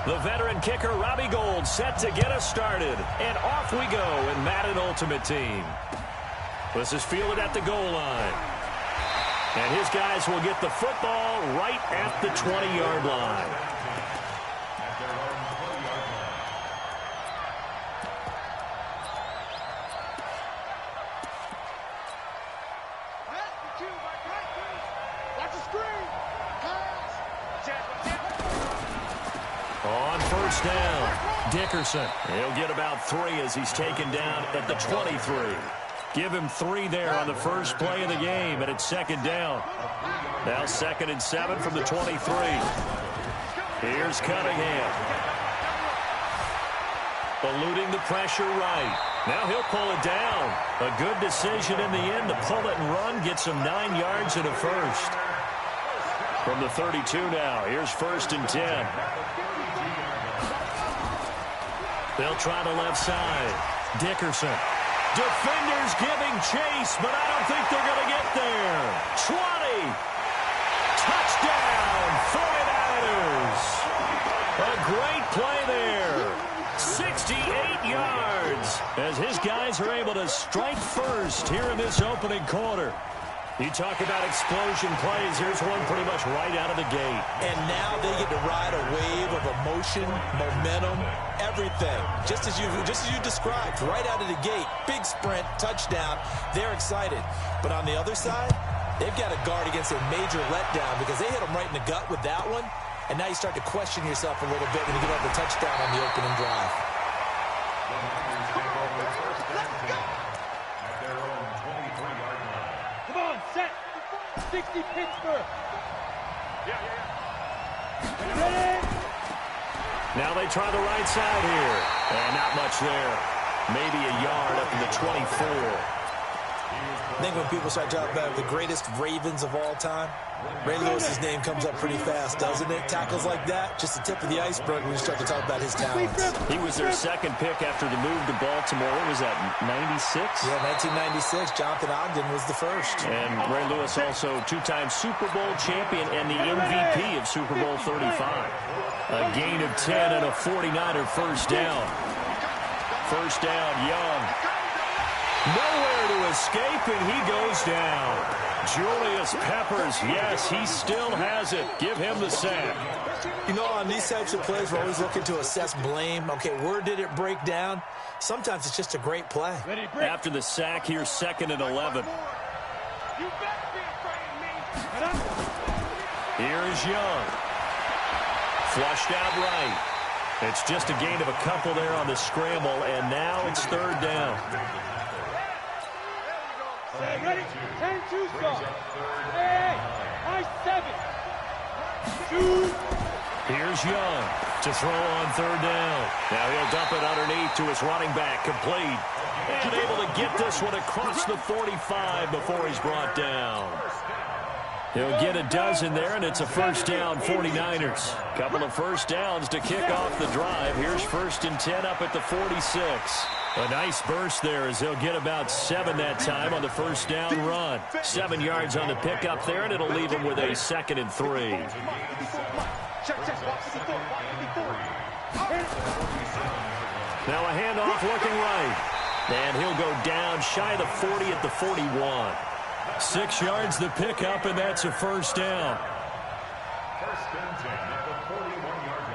The veteran kicker, Robbie Gould, set to get us started. And off we go in Madden Ultimate Team. This is fielded at the goal line. And his guys will get the football right at the 20-yard line. On first down, Dickerson. He'll get about 3 as he's taken down at the 23. Give him 3 there on the first play of the game, and it's second down. Now 2nd and 7 from the 23. Here's Cunningham. Eluding the pressure right. Now he'll pull it down. A good decision in the end to pull it and run. Gets him 9 yards and a first. From the 32 now, here's 1st and 10. They'll try the left side. Dickerson. Defenders giving chase, but I don't think they're going to get there. 20. Touchdown, 49ers. A great play there. 68 yards as his guys are able to strike first here in this opening quarter. You talk about explosion plays. Here's one pretty much right out of the gate. And now they get to ride a wave of emotion, momentum, everything. Just as you described, right out of the gate. Big sprint, touchdown. They're excited. But on the other side, they've got to guard against a major letdown because they hit them right in the gut with that one. And now you start to question yourself a little bit when you get out the touchdown on the opening drive. Come on, set. 60 Pittsburgh. Ready? Now they try the right side here. And not much there. Maybe a yard up in the 24. I think when people start talking about the greatest Ravens of all time, Ray Lewis's name comes up pretty fast, doesn't it? Tackles like that, just the tip of the iceberg when you start to talk about his talents. He was their 2nd pick after the move to Baltimore. What was that, 96? Yeah, 1996. Jonathan Ogden was the first. And Ray Lewis also 2-time Super Bowl champion and the MVP of Super Bowl 35. A gain of 10 and a 49er first down. First down, Young. Nowhere to escape, and he goes down. Julius Peppers, yes, he still has it. Give him the sack. You know, on these types of plays, we're always looking to assess blame. Okay, where did it break down? Sometimes it's just a great play. After the sack, here's 2nd and 11. Here is Young. Flushed out right. It's just a gain of a couple there on the scramble, and now it's 3rd down. Ready? 10, 2, stop. Hey, high 7. 2. Here's Young to throw on 3rd down. Now he'll dump it underneath to his running back, complete. And able to get this one across the 45 before he's brought down. He'll get a dozen there, and it's a first down, 49ers. Couple of first downs to kick off the drive. Here's 1st and 10 up at the 46. A nice burst there as they'll get about 7 that time on the first down run. 7 yards on the pickup there, and it'll leave him with a 2nd and 3. Now a handoff looking right. And he'll go down shy of the 40 at the 41. 6 yards the pickup, and that's a first down. First and 10 at the 41-yard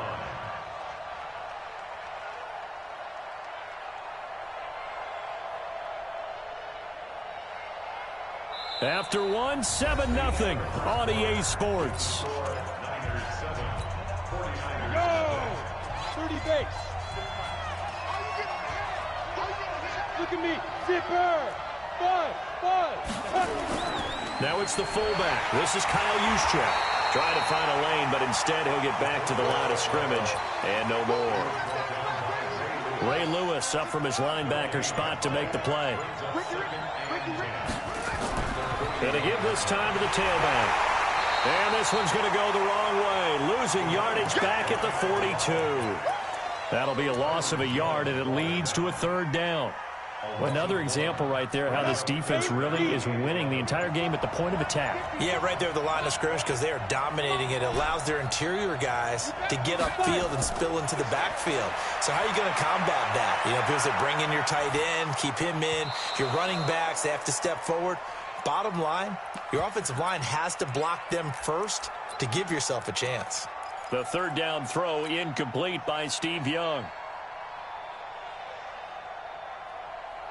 line. After one, 7-0 on EA Sports. Go! 30 base. Look at me. Zipper. Bud. Now it's the fullback. This is Kyle Juszczyk. Trying to find a lane, but instead he'll get back to the line of scrimmage. And no more. Ray Lewis up from his linebacker spot to make the play. Going to give this time to the tailback. And this one's going to go the wrong way. Losing yardage back at the 42. That'll be a loss of a yard, and it leads to a 3rd down. Well, another example right there how this defense really is winning the entire game at the point of attack. Yeah, right there at the line of scrimmage because they are dominating it. It allows their interior guys to get upfield and spill into the backfield. So how are you going to combat that? You know, people say bring in your tight end, keep him in. Your running backs, they have to step forward. Bottom line, your offensive line has to block them first to give yourself a chance. The third down throw incomplete by Steve Young.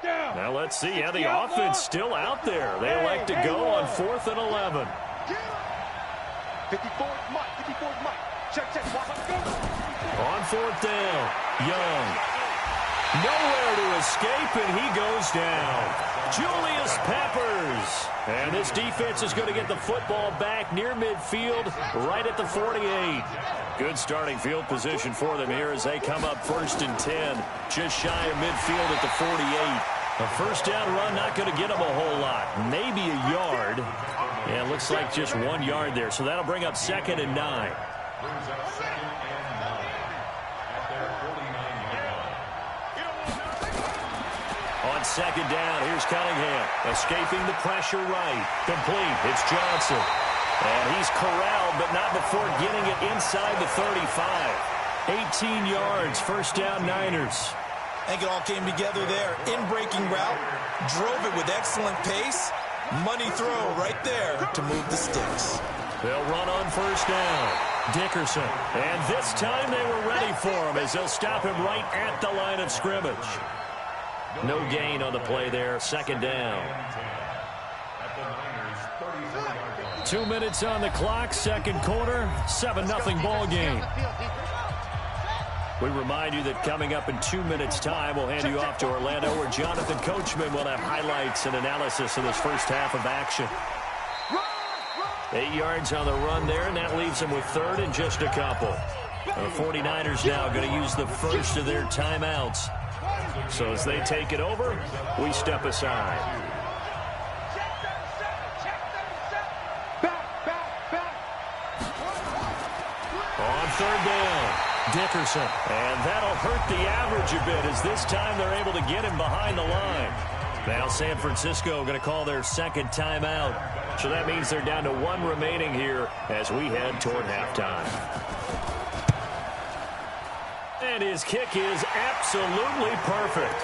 Now let's see how the offense still out there. They elect to go on 4th and 11. 54 Mike. Check. On 4th down, Young. Nowhere to escape, and he goes down. Julius Peppers. And this defense is going to get the football back near midfield, right at the 48. Good starting field position for them here as they come up 1st and 10, just shy of midfield at the 48. A first down run not going to get them a whole lot. Maybe a yard. Yeah, it looks like just 1 yard there. So that'll bring up 2nd and 9. On 2nd down, here's Cunningham. Escaping the pressure right. Complete. It's Johnson. And he's corralled, but not before getting it inside the 35. 18 yards, first down Niners. I think it all came together there. In-breaking route, drove it with excellent pace. Money throw right there to move the sticks. They'll run on first down. Dickerson. And this time they were ready for him as they'll stop him right at the line of scrimmage. No gain on the play there. 2nd down. 2 minutes on the clock. 2nd quarter. 7-0 ball game. We remind you that coming up in 2 minutes' time, we'll hand you off to Orlando, where Jonathan Coachman will have highlights and analysis of this first half of action. 8 yards on the run there, and that leaves them with 3rd and just a couple. The 49ers now going to use the first of their timeouts. So as they take it over, we step aside. On 3rd down. Dickerson, and that'll hurt the average a bit as this time they're able to get him behind the line. Now San Francisco going to call their 2nd timeout. So that means they're down to 1 remaining here as we head toward halftime. And his kick is absolutely perfect.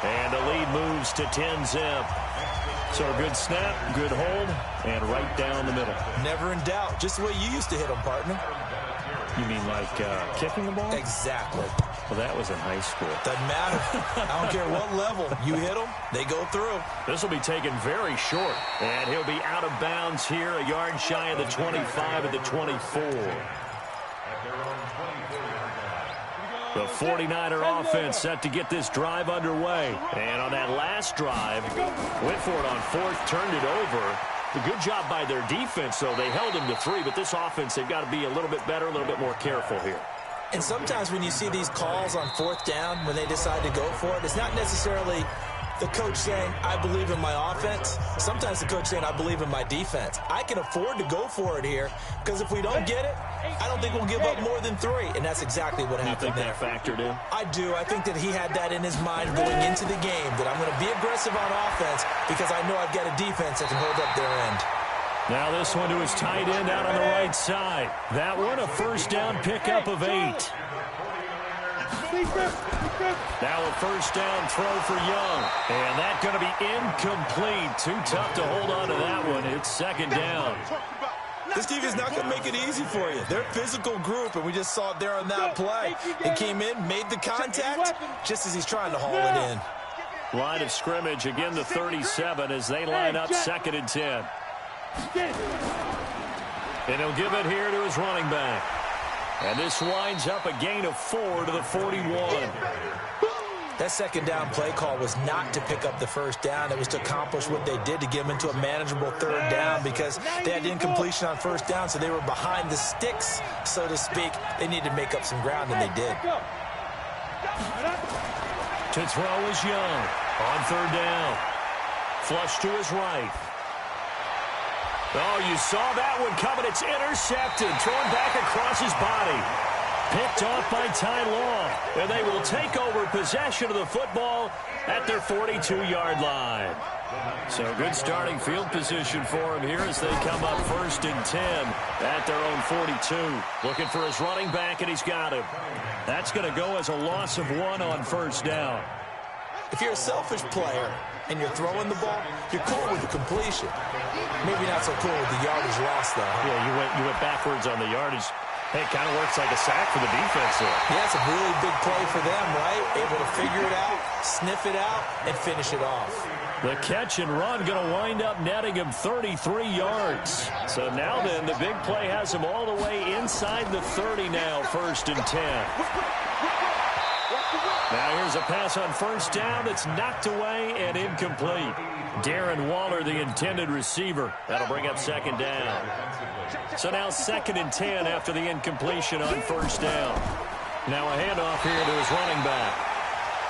And the lead moves to 10-zip. So a good snap, good hold, and right down the middle. Never in doubt. Just the way you used to hit them, partner. You mean like kicking the ball? Exactly. Well, that was in high school. Doesn't matter. I don't care what level. You hit them, they go through. This will be taken very short. And he'll be out of bounds here, a yard shy of the 25 at the 24. The 49er offense set to get this drive underway. And on that last drive, went for it on 4th, turned it over. A good job by their defense, though. They held him to 3, but this offense, they've got to be a little bit better, a little bit more careful here. And sometimes when you see these calls on 4th down, when they decide to go for it, it's not necessarily the coach saying, I believe in my offense. Sometimes the coach saying, I believe in my defense. I can afford to go for it here, because if we don't get it, I don't think we'll give up more than 3. And that's exactly what happened there. You think that factored in? I do. I think that he had that in his mind going into the game, that I'm going to be aggressive on offense because I know I've got a defense that can hold up their end. Now this one to his tight end out on the right side. That one a first down pickup of 8. Now a first down throw for Young. And that's going to be incomplete. Too tough to hold on to that one. It's 2nd down. This defense is not going to make it easy for you. They're a physical group, and we just saw it there on that play. He came in, made the contact, just as he's trying to haul it in. Line of scrimmage, again the 37 as they line up 2nd and 10. And he'll give it here to his running back. And this winds up a gain of 4 to the 41. That 2nd down play call was not to pick up the first down. It was to accomplish what they did to get them into a manageable 3rd down because they had incompletion on first down, so they were behind the sticks, so to speak. They needed to make up some ground, and they did. To throw is Young on 3rd down. Flush to his right. Oh, you saw that one coming. It's intercepted. Thrown back across his body. Picked off by Ty Law, and they will take over possession of the football at their 42-yard line. So good starting field position for him here as they come up 1st and 10 at their own 42. Looking for his running back, and he's got him. That's going to go as a loss of 1 on 1st down. If you're a selfish player and you're throwing the ball, you're cool with the completion. Maybe not so cool with the yardage loss, though. Yeah, you went backwards on the yardage. Hey, it kind of works like a sack for the defense there. Yeah, it's a really big play for them, right? Able to figure it out, sniff it out, and finish it off. The catch and run going to wind up netting him 33 yards. So now then, the big play has him all the way inside the 30 now, 1st and 10. Now here's a pass on 1st down that's knocked away and incomplete. Darren Waller, the intended receiver. That'll bring up 2nd down. So now 2nd and 10 after the incompletion on 1st down. Now a handoff here to his running back.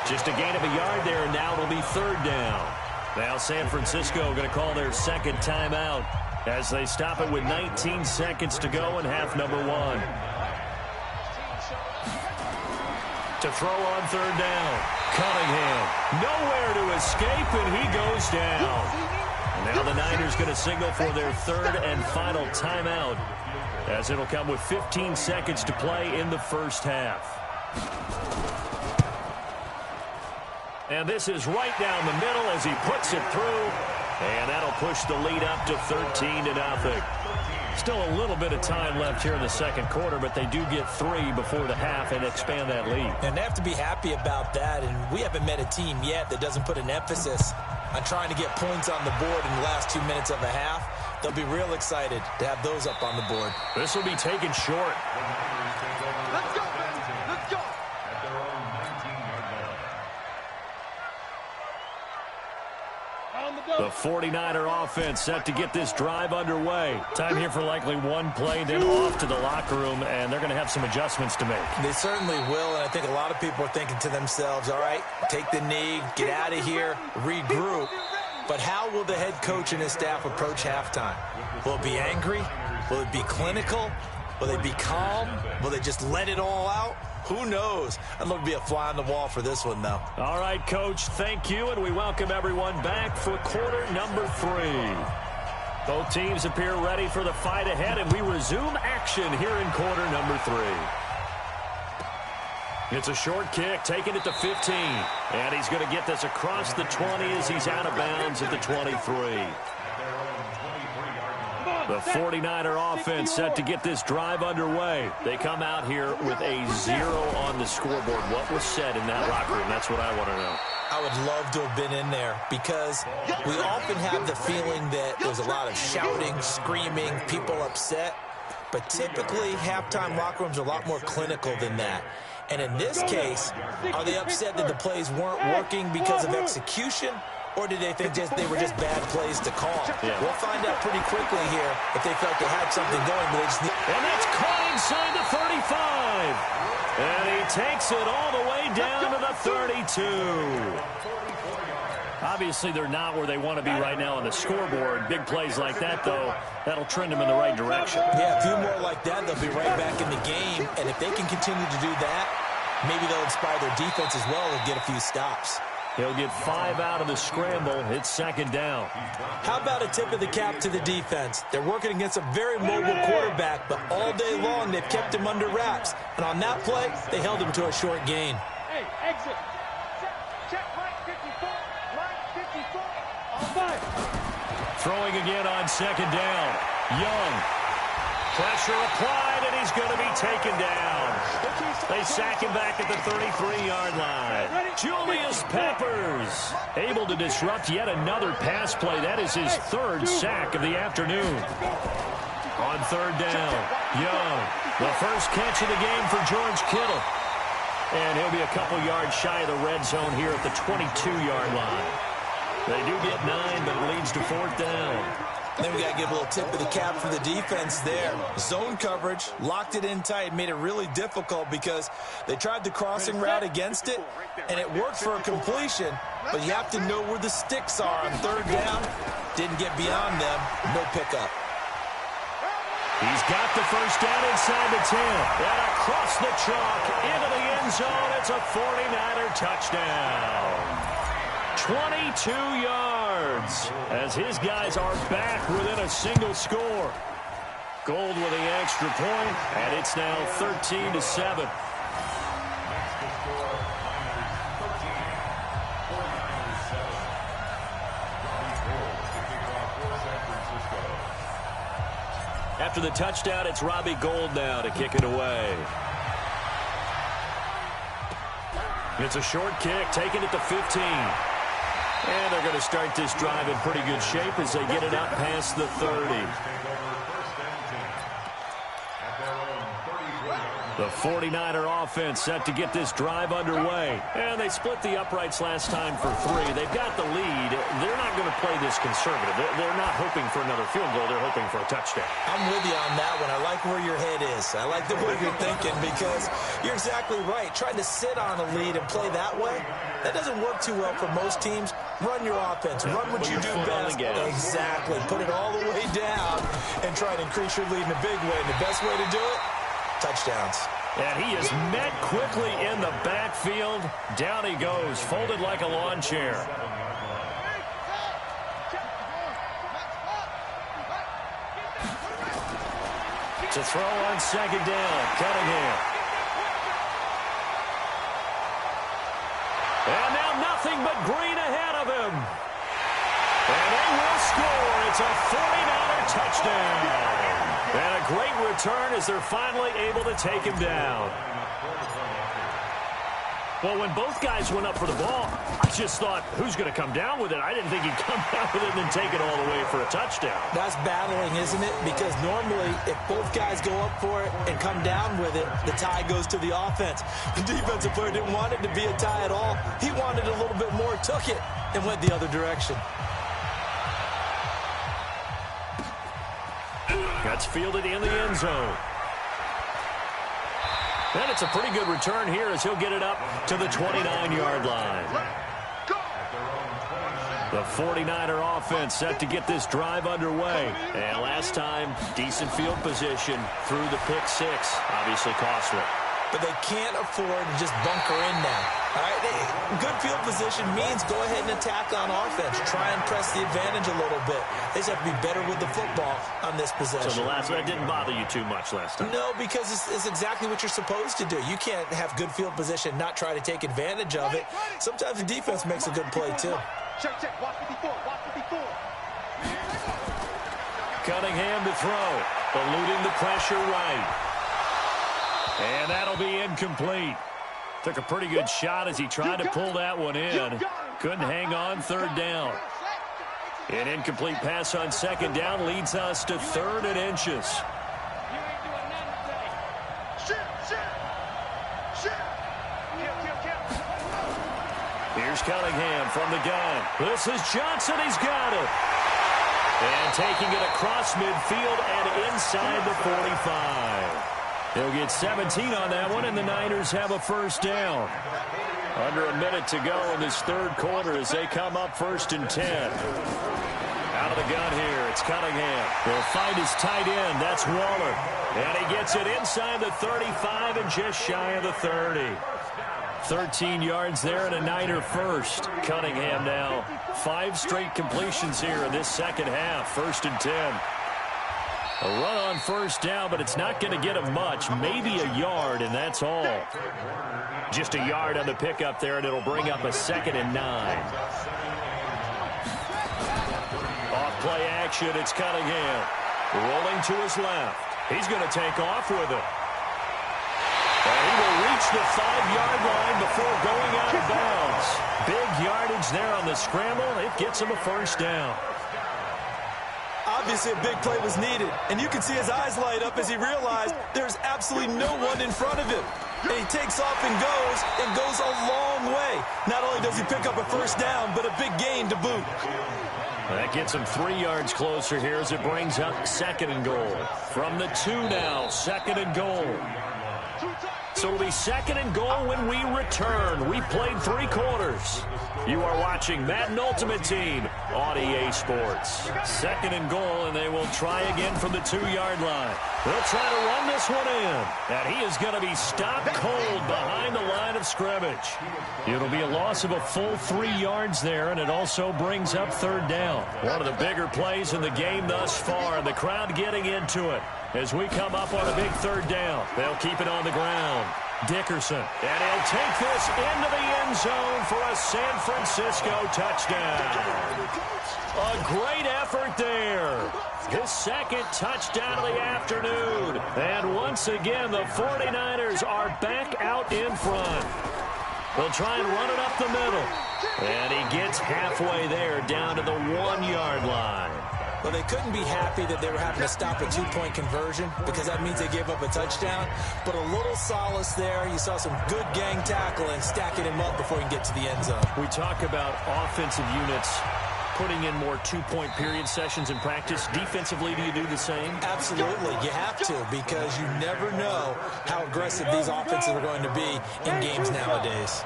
Just a gain of a yard there, and now it'll be 3rd down. Now San Francisco going to call their 2nd timeout as they stop it with 19 seconds to go in half number 1. To throw on 3rd down. Cunningham nowhere to escape, and he goes down. Now the Niners going to signal for their 3rd and final timeout as it'll come with 15 seconds to play in the 1st half. And this is right down the middle as he puts it through, and that'll push the lead up to 13-0. Still a little bit of time left here in the 2nd quarter, but they do get 3 before the half and expand that lead. And they have to be happy about that, and we haven't met a team yet that doesn't put an emphasis on trying to get points on the board in the last 2 minutes of a half. They'll be real excited to have those up on the board. This will be taken short. Let's go, baby. Let's go. At their own 19-yard line. The 49er offense set to get this drive underway. Time here for likely one play, then off to the locker room, and they're going to have some adjustments to make. They certainly will, and I think a lot of people are thinking to themselves, all right, take the knee, get out of here, regroup. But how will the head coach and his staff approach halftime? Will it be angry? Will it be clinical? Will they be calm? Will they just let it all out? Who knows? I'd love to be a fly on the wall for this one, though. All right, Coach, thank you, and we welcome everyone back for quarter number 3. Both teams appear ready for the fight ahead, and we resume action here in quarter number 3. It's a short kick, taking it to 15, and he's going to get this across the 20 as he's out of bounds at the 23. The 49er offense set to get this drive underway. They come out here with a 0 on the scoreboard. What was said in that locker room? That's what I want to know. I would love to have been in there because we often have the feeling that there's a lot of shouting, screaming, people upset. But typically, halftime locker rooms are a lot more clinical than that. And in this case, are they upset that the plays weren't working because of execution? Or did they think they were just bad plays to call? Yeah. We'll find out pretty quickly here if they felt they had something going, but they just need... And that's caught inside the 35. And he takes it all the way down to the 32. Obviously, they're not where they want to be right now on the scoreboard. Big plays like that, though, that'll trend them in the right direction. Yeah, a few more like that, they'll be right back in the game. And if they can continue to do that, maybe they'll inspire their defense as well and get a few stops. He'll get 5 out of the scramble. It's 2nd down. How about a tip of the cap to the defense? They're working against a very mobile quarterback, but all day long they've kept him under wraps. And on that play, they held him to a short gain. Hey, exit. Check right 54. Right 54. All five. Throwing again on 2nd down. Young. Pressure applied, and he's going to be taken down. They sack him back at the 33-yard line. Julius Peppers able to disrupt yet another pass play. That is his 3rd sack of the afternoon. On 3rd down, Young. The first catch of the game for George Kittle. And he'll be a couple yards shy of the red zone here at the 22-yard line. They do get 9, but it leads to 4th down. Then we got to give a little tip of the cap for the defense there. Zone coverage, locked it in tight, made it really difficult because they tried the crossing route against it, and it worked for a completion, but you have to know where the sticks are on 3rd down. Didn't get beyond them, no pickup. He's got the first down inside the 10. And across the chalk into the end zone. It's a 49er touchdown. 22 yards as his guys are back within a single score. Gould with the extra point, and it's now 13-7. After the touchdown, it's Robbie Gould now to kick it away. It's a short kick, taking it to 15. And they're going to start this drive in pretty good shape as they get it up past the 30. The 49er offense set to get this drive underway. And they split the uprights last time for 3. They've got the lead. They're not going to play this conservative. They're not hoping for another field goal. They're hoping for a touchdown. I'm with you on that one. I like where your head is. I like the way you're thinking because you're exactly right. Trying to sit on a lead and play that way, that doesn't work too well for most teams. Run your offense. Run what you do best. Exactly. Put it all the way down and try to increase your lead in a big way. And the best way to do it, touchdowns. And he is met quickly in the backfield. Down he goes, folded like a lawn chair. To throw on second down, Cunningham. And now nothing but green ahead of him. And they will score. It's a 49er touchdown. And a great return as they're finally able to take him down. Well, when both guys went up for the ball, I just thought, who's going to come down with it? I didn't think he'd come down with it and then take it all the way for a touchdown. That's battling, isn't it? Because normally, if both guys go up for it and come down with it, the tie goes to the offense. The defensive player didn't want it to be a tie at all. He wanted a little bit more, took it, and went the other direction. That's fielded in the end zone. And it's a pretty good return here as he'll get it up to the 29-yard line. The 49er offense set to get this drive underway. And last time, decent field position through the pick 6. Obviously costly. But they can't afford to just bunker in now. All right, good field position means go ahead and attack on offense. Try and press the advantage a little bit. They just have to be better with the football on this possession. So the last one didn't bother you too much last time? No, because it's exactly what you're supposed to do. You can't have good field position, not try to take advantage of it. Sometimes the defense makes a good play, too. Check. Watch 54. Watch 54. Cunningham to throw. Eluding the pressure right. And that'll be incomplete. Took a pretty good shot as he tried to pull that one in. Couldn't hang on third down. An incomplete pass on second down leads us to 3rd and inches. Here's Cunningham from the gun. This is Johnson. He's got it. And taking it across midfield and inside the 45. They'll get 17 on that one, and the Niners have a first down. Under a minute to go in this third quarter as they come up 1st and 10. Out of the gun here, it's Cunningham. Will find his tight end. That's Waller. And he gets it inside the 35 and just shy of the 30. 13 yards there and a Niner first. Cunningham now 5 straight completions here in this second half. 1st and 10. A run on first down, but it's not going to get him much. Maybe a yard, and that's all. Just a yard on the pickup there, and it'll bring up a 2nd and 9. Off play action, it's Cunningham. Rolling to his left. He's going to take off with it. And he will reach the 5-yard line before going out of bounds. Big yardage there on the scramble. It gets him a first down. Obviously, a big play was needed, and you can see his eyes light up as he realized there's absolutely no one in front of him. And he takes off and goes a long way. Not only does he pick up a first down, but a big gain to boot. That gets him 3 yards closer here as it brings up 2nd and goal. From the 2 now, 2nd and goal. So So it'll be second and goal when we return. We played 3 quarters. You are watching Madden Ultimate Team on EA Sports. Second and goal, and they will try again from the 2-yard line. They'll try to run this one in. And he is going to be stopped cold behind the line of scrimmage. It'll be a loss of a full 3 yards there, and it also brings up third down. One of the bigger plays in the game thus far, and the crowd getting into it. As we come up on a big third down, they'll keep it on the ground. Dickerson, and he'll take this into the end zone for a San Francisco touchdown. A great effort there. His second touchdown of the afternoon. And once again, the 49ers are back out in front. They'll try and run it up the middle. And he gets halfway there down to the 1-yard line. Well, they couldn't be happy that they were having to stop a 2-point conversion because that means they gave up a touchdown. But a little solace there. You saw some good gang tackling, stacking him up before he can get to the end zone. We talk about offensive units putting in more 2-point period sessions in practice. Defensively, do you do the same? Absolutely. You have to because you never know how aggressive these offenses are going to be in games nowadays.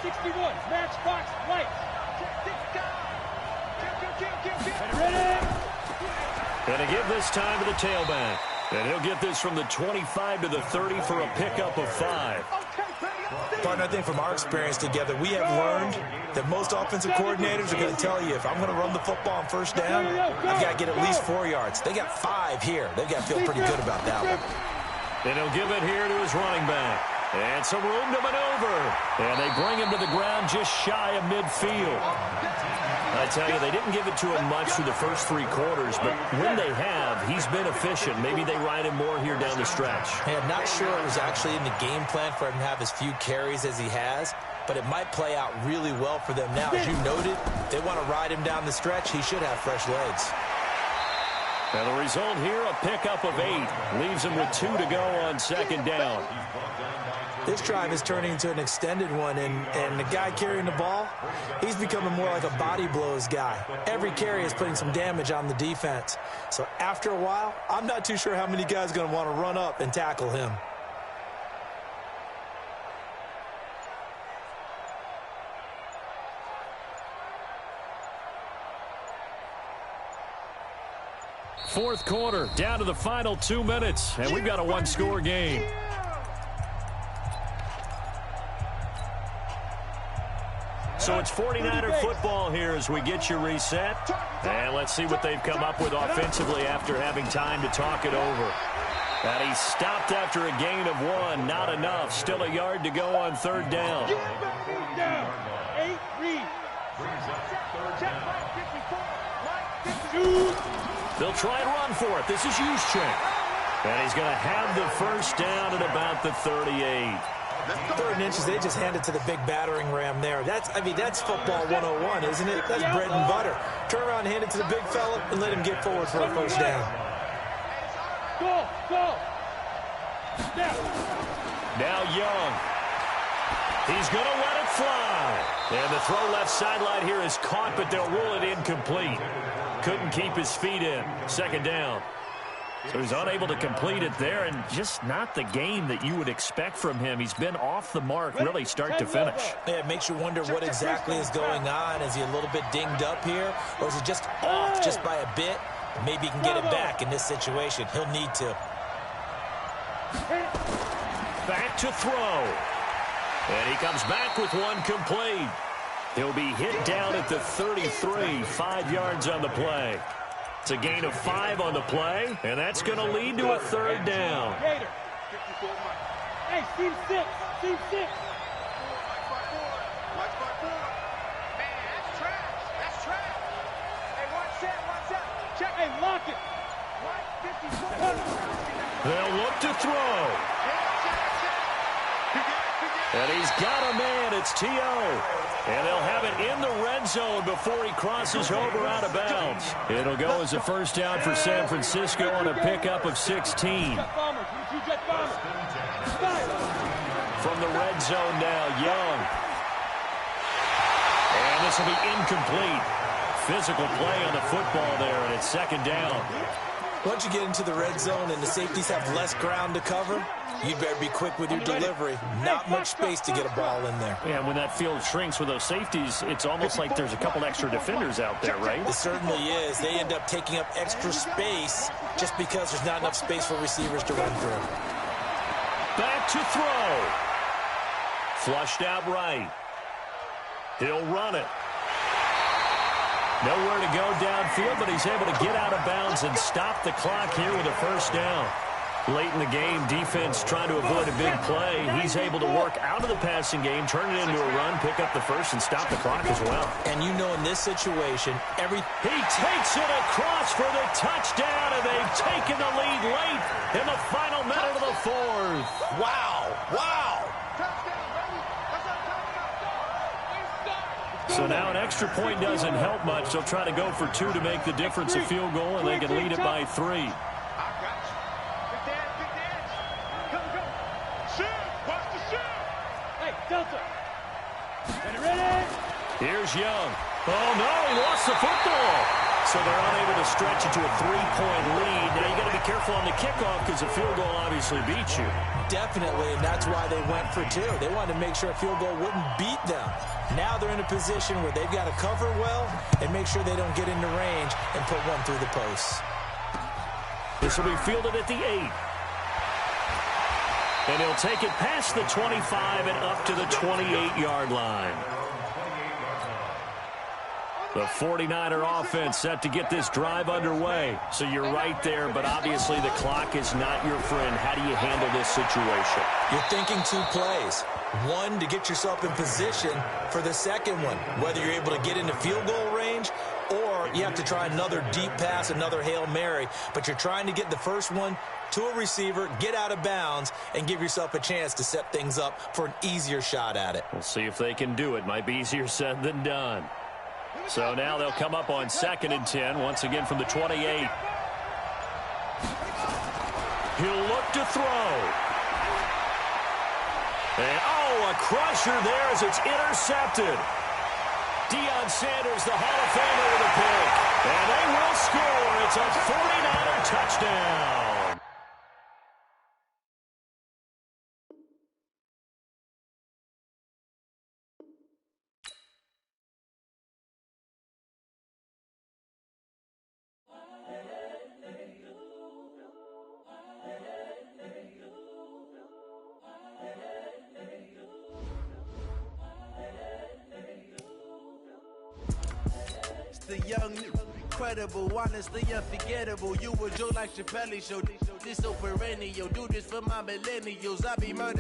61, matchbox, right. And to give this time to the tailback. And he'll get this from the 25 to the 30 for a pickup of 5. Partner, I think from our experience together, we have learned that most offensive coordinators are going to tell you, if I'm going to run the football on first down, I've got to get at least 4 yards. They got 5 here. They've got to feel pretty good about that one. And he'll give it here to his running back. And some room to maneuver. And they bring him to the ground just shy of midfield. I tell you, they didn't give it to him much through the first 3 quarters, but when they have, he's been efficient. Maybe they ride him more here down the stretch. Hey, I'm not sure it was actually in the game plan for him to have as few carries as he has, but it might play out really well for them now. As you noted, they want to ride him down the stretch. He should have fresh legs. And the result here, a pickup of 8. Leaves him with 2 to go on second down. This drive is turning into an extended one, and the guy carrying the ball, he's becoming more like a body blows guy. Every carry is putting some damage on the defense. So after a while, I'm not too sure how many guys are going to want to run up and tackle him. Fourth quarter, down to the final 2 minutes, and we've got a 1-score game. So it's 49er football here as we get you reset. And let's see what they've come up with offensively after having time to talk it over. And he's stopped after a gain of 1. Not enough. Still a yard to go on third down. 8, read. They'll try and run for it. This is Juszczyk. And he's going to have the first down at about the 38. 3rd and inches, they just hand it to the big battering ram there. That's football 101, isn't it? That's bread and butter. Turn around, hand it to the big fella, and let him get forward for a first down. Go. Now Young. He's going to let it fly. And the throw left sideline here is caught, but they'll rule it incomplete. Couldn't keep his feet in. Second down. So he's unable to complete it there, and just not the game that you would expect from him. He's been off the mark really start to finish. Yeah, it makes you wonder what exactly is going on. Is he a little bit dinged up here, or is he just off just by a bit? Maybe he can get it back in this situation. He'll need to. Back to throw. And he comes back with one complete. He'll be hit down at the 33, 5 yards on the play. It's a gain of 5 on the play, and that's going to lead to a third down. Hey, team 6. Man, that's trash. Hey, watch that. Check, hey, lock it. 154. They'll look to throw. And he's got a man. It's T.O. And they'll have it in the red zone before he crosses over out of bounds. It'll go as a first down for San Francisco on a pickup of 16. From the red zone now, Young. And this will be incomplete. Physical play on the football there, and it's second down. Once you get into the red zone and the safeties have less ground to cover, You'd better be quick with your delivery. Not much space to get a ball in there. Yeah, when that field shrinks with those safeties, it's almost like there's a couple extra defenders out there, right? It certainly is. They end up taking up extra space just because there's not enough space for receivers to run through. Back to throw. Flushed out right. He'll run it. Nowhere to go downfield, but he's able to get out of bounds and stop the clock here with a first down. Late in the game, defense trying to avoid a big play. He's able to work out of the passing game, turn it into a run, pick up the first, and stop the clock as well. And you know in this situation, he takes it across for the touchdown, and they've taken the lead late in the final minute of the fourth. Wow, wow. So now an extra point doesn't help much. They'll try to go for 2 to make the difference a field goal, and they can lead it by 3. Here's Young. Oh, no, he lost the football. So they're unable to stretch it to a 3-point lead. Now you got to be careful on the kickoff because the field goal obviously beats you. Definitely, and that's why they went for 2. They wanted to make sure a field goal wouldn't beat them. Now they're in a position where they've got to cover well and make sure they don't get into range and put one through the posts. This will be fielded at the 8. And he'll take it past the 25 and up to the 28-yard line. The 49er offense set to get this drive underway. So you're right there, but obviously the clock is not your friend. How do you handle this situation? You're thinking 2 plays. One, to get yourself in position for the second one, whether you're able to get into field goal range or you have to try another deep pass, another Hail Mary. But you're trying to get the first one to a receiver, get out of bounds, and give yourself a chance to set things up for an easier shot at it. We'll see if they can do it. Might be easier said than done. So now they'll come up on 2nd and 10, once again from the 28. He'll look to throw. And, oh, a crusher there as it's intercepted. Deion Sanders, the Hall of Famer, with a pick. And they will score. It's a 49er touchdown. The young, incredible, honestly unforgettable. You were Joe like Chappelle Show. This so perennial. Do this for my millennials. I be murdered.